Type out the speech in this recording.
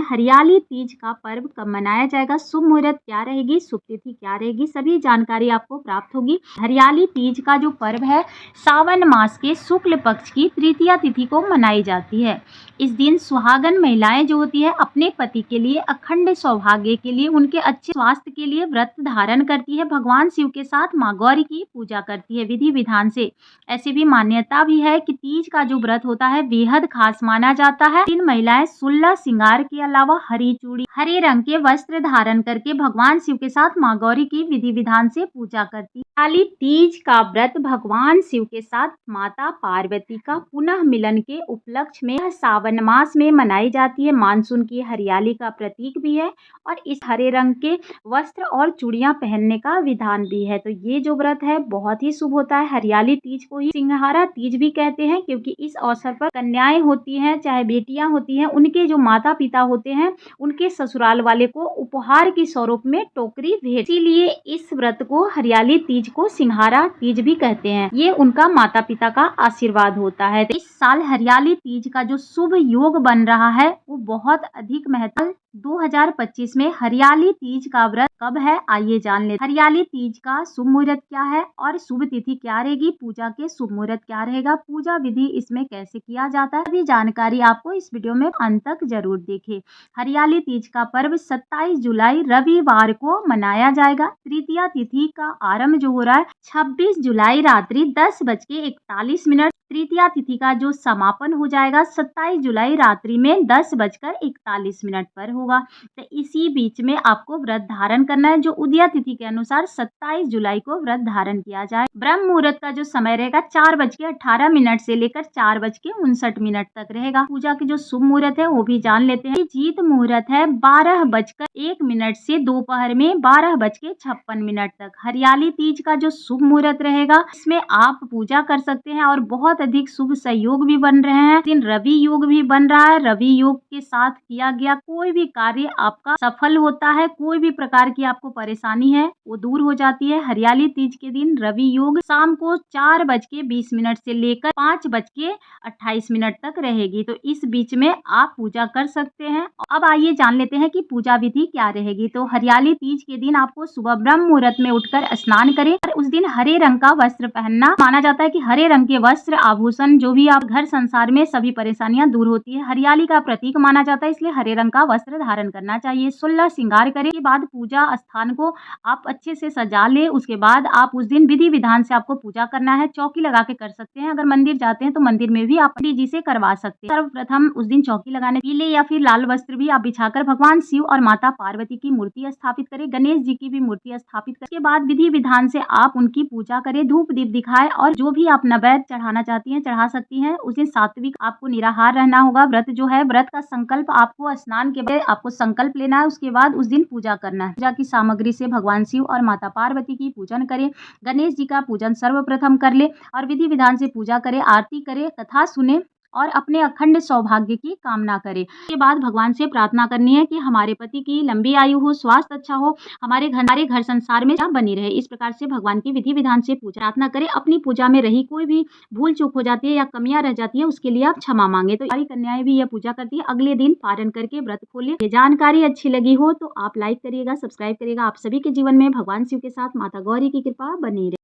हरियाली तीज का पर्व कब मनाया जाएगा, शुभ मुहूर्त क्या रहेगी, शुभ तिथि क्या रहेगी, सभी जानकारी आपको प्राप्त होगी। हरियाली तीज का जो पर्व है सावन मास के शुक्ल पक्ष की तृतीया तिथि को मनाई जाती है। इस दिन सुहागन महिलाएं जो होती है अपने पति के लिए अखंड सौभाग्य के लिए, उनके अच्छे स्वास्थ्य के लिए व्रत धारण करती है। भगवान शिव के साथ माँ गौरी की पूजा करती है विधि विधान से। ऐसी भी मान्यता भी है कि तीज का जो व्रत होता है बेहद खास माना जाता है। इन महिलाएं 16 श्रृंगार के अलावा हरी चूड़ी, हरे रंग के वस्त्र धारण करके भगवान शिव के साथ माँ गौरी की विधि विधान से पूजा करती है। हरियाली तीज का व्रत भगवान शिव के साथ माता पार्वती का पुनः मिलन के उपलक्ष्य में सावन मास में मनाई जाती है। मानसून की हरियाली का प्रतीक भी है और इस हरे रंग के वस्त्र और चूड़ियां पहनने का विधान भी है। तो ये जो व्रत है बहुत ही शुभ होता है। हरियाली तीज को ही सिंहारा तीज भी कहते हैं, क्योंकि इस अवसर पर कन्याएं होती हैं, चाहे बेटियां होती हैं, उनके जो माता पिता होते हैं उनके ससुराल वाले को उपहार के स्वरूप में टोकरी भेंट, इसीलिए इस व्रत को हरियाली तीज को सिंहारा तीज भी कहते हैं। ये उनका माता पिता का आशीर्वाद होता है। इस साल हरियाली तीज का जो शुभ योग बन रहा है वो बहुत अधिक महत्व। 2025 में हरियाली तीज का व्रत कब है आइए जान लेते हैं। हरियाली तीज का शुभ मुहूर्त क्या है और शुभ तिथि क्या रहेगी, पूजा के शुभ मुहूर्त क्या रहेगा, पूजा विधि इसमें कैसे किया जाता है, सभी जानकारी आपको इस वीडियो में अंत तक जरूर देखें। हरियाली तीज का पर्व 27 जुलाई रविवार को मनाया जाएगा। तृतीया तिथि का आरंभ जो हो रहा है 26 जुलाई रात्रि 10:41। तृतीया तिथि का जो समापन हो जाएगा 27 जुलाई रात्रि में 10:41 पर होगा। तो इसी बीच में आपको व्रत धारण करना है, जो उदया तिथि के अनुसार 27 जुलाई को व्रत धारण किया जाए। ब्रह्म मुहूर्त का जो समय रहेगा 4:18 से लेकर 4:59 तक रहेगा। पूजा के जो शुभ मुहूर्त है वो भी जान लेते हैं। जीत मुहूर्त है 12:01 से दोपहर में 12:56 तक। हरियाली तीज का जो शुभ मुहूर्त रहेगा इसमें आप पूजा कर सकते हैं और बहुत अधिक शुभ सहयोग भी बन रहे हैं। दिन रवि योग भी बन रहा है। रवि योग के साथ किया गया कोई भी कार्य आपका सफल होता है। कोई भी प्रकार की आपको परेशानी है वो दूर हो जाती है। हरियाली तीज के दिन रवि योग शाम को 4:20 से लेकर 5:28 तक रहेगी। तो इस बीच में आप पूजा कर सकते हैं। अब आइए जान लेते हैं कि पूजा विधि क्या रहेगी। तो हरियाली तीज के दिन आपको सुबह ब्रह्म मुहूर्त में उठकर स्नान करें और उस दिन हरे रंग का वस्त्र पहनना। माना जाता है कि हरे रंग के वस्त्र आभूषण जो भी आप घर संसार में सभी परेशानियां दूर होती है। हरियाली का प्रतीक माना जाता है, इसलिए हरे रंग का वस्त्र धारण करना चाहिए। 16 श्रृंगार करें के बाद पूजा स्थान को आप अच्छे से सजा ले। उसके बाद आप उस दिन विधि विधान से आपको पूजा करना है। चौकी लगा के कर सकते हैं। अगर मंदिर जाते हैं तो मंदिर में भी आप पंडित जी से करवा सकते हैं। सर्वप्रथम उस दिन चौकी लगाने पीले या फिर लाल वस्त्र भी आप बिछाकर भगवान शिव और माता पार्वती की मूर्ति स्थापित करें। गणेश जी की भी मूर्ति स्थापित करें। उसके बाद विधि विधान से आप उनकी पूजा करें, धूप दीप दिखाएं और जो भी आप नैवेद्य चढ़ाना चाहती हैं चढ़ा सकती हैं। उस दिन सात्विक आपको निराहार रहना होगा। व्रत जो है, व्रत का संकल्प आपको स्नान के बाद आपको संकल्प लेना है। उसके बाद उस दिन पूजा करना है। पूजा की सामग्री से भगवान शिव और माता पार्वती की पूजन करें। गणेश जी का पूजन सर्वप्रथम कर ले और विधि विधान से पूजा करें, आरती करें, कथा सुने और अपने अखंड सौभाग्य की कामना करें। उसके बाद भगवान से प्रार्थना करनी है कि हमारे पति की लंबी आयु हो, स्वास्थ्य अच्छा हो, हमारे घर संसार में बनी रहे। इस प्रकार से भगवान की विधि विधान से पूजा प्रार्थना करें। अपनी पूजा में रही कोई भी भूल चूक हो जाती है या कमियां रह जाती है उसके लिए आप क्षमा मांगे। तो सारी कन्याएं भी यह पूजा करती है। अगले दिन पारण करके व्रत खोले। ये जानकारी अच्छी लगी हो तो आप लाइक करिएगा, सब्सक्राइब करिएगा। आप सभी के जीवन में भगवान शिव के साथ माता गौरी की कृपा बनी रहे।